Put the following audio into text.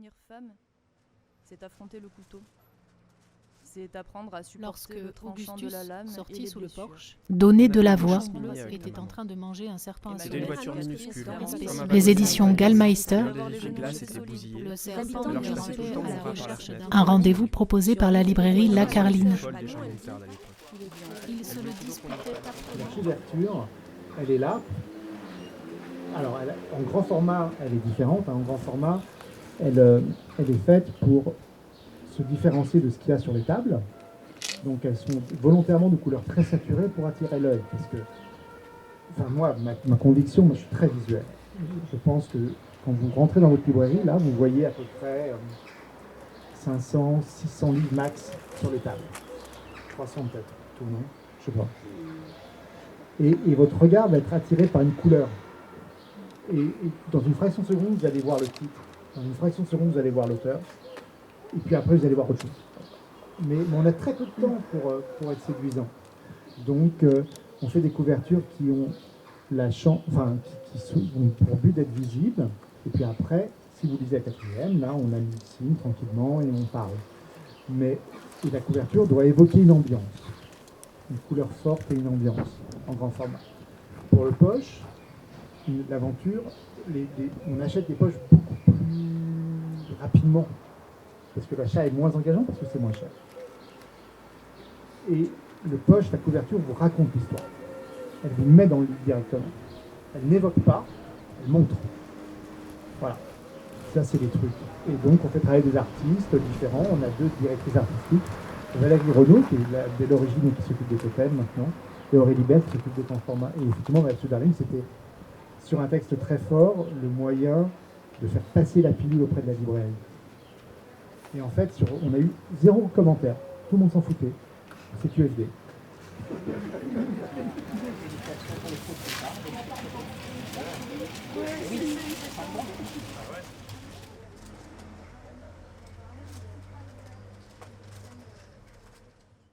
Devenir femme, c'est affronter le couteau. C'est apprendre à supporter Lorsque le tranchant de la lame et sortit les sous le blessures. porche, Donner de la voix. était en train de manger un serpent à C'était une soleil. voiture minuscule, Un comme un spécimen. Les éditions Gallmeister. L'un des effets de glace était bousillé. Le serpent Alors je passais tout le grimpait temps à mon la bras par la recherche fenêtre. d'un Un rendez-vous proposé par la librairie La Carline. Folle des gens militaires à l'époque. Il se le disputait La âprement. couverture, elle est là. Alors, en grand format, elle est différente. En grand format, elle est faite pour se différencier de ce qu'il y a sur les tables. Donc, elles sont volontairement de couleurs très saturées pour attirer l'œil. Parce que, enfin, moi, ma conviction, moi, je suis très visuel. Je pense que quand vous rentrez dans votre librairie, là, vous voyez à peu près 500, 600 livres max sur les tables. 300 peut-être, tout, non? Je sais pas. Et votre regard va être attiré par une couleur. Et dans une fraction de seconde, vous allez voir le titre. Dans une fraction de seconde, vous allez voir l'auteur. Et puis après, vous allez voir autre chose. Mais on a très peu de temps pour être séduisant. Donc, on fait des couvertures qui ont la chance, enfin, qui ont pour but d'être visibles. Et puis après, si vous lisez la quatrième, là, on a mis le signe tranquillement et on parle. Mais et la couverture doit évoquer une ambiance. Une couleur forte et une ambiance en grand format. Pour le poche, l'aventure, on achète des poches beaucoup plus rapidement parce que l'achat est moins engageant parce que c'est moins cher. Et le poche, la couverture vous raconte l'histoire. Elle vous met dans le livre directement. Elle n'évoque pas, elle montre. Voilà. Ça, c'est les trucs. Et donc, on fait travailler des artistes différents. On a 2 directrices artistiques. Valérie Renaud, qui est dès l'origine et qui s'occupe des totems maintenant, et Aurélie Bell, qui s'occupe des temps formats. Et effectivement, Mathieu Darling, c'était sur un texte très fort, le moyen de faire passer la pilule auprès de la librairie. Et en fait, on a eu 0 commentaire. Tout le monde s'en foutait. C'est QFD.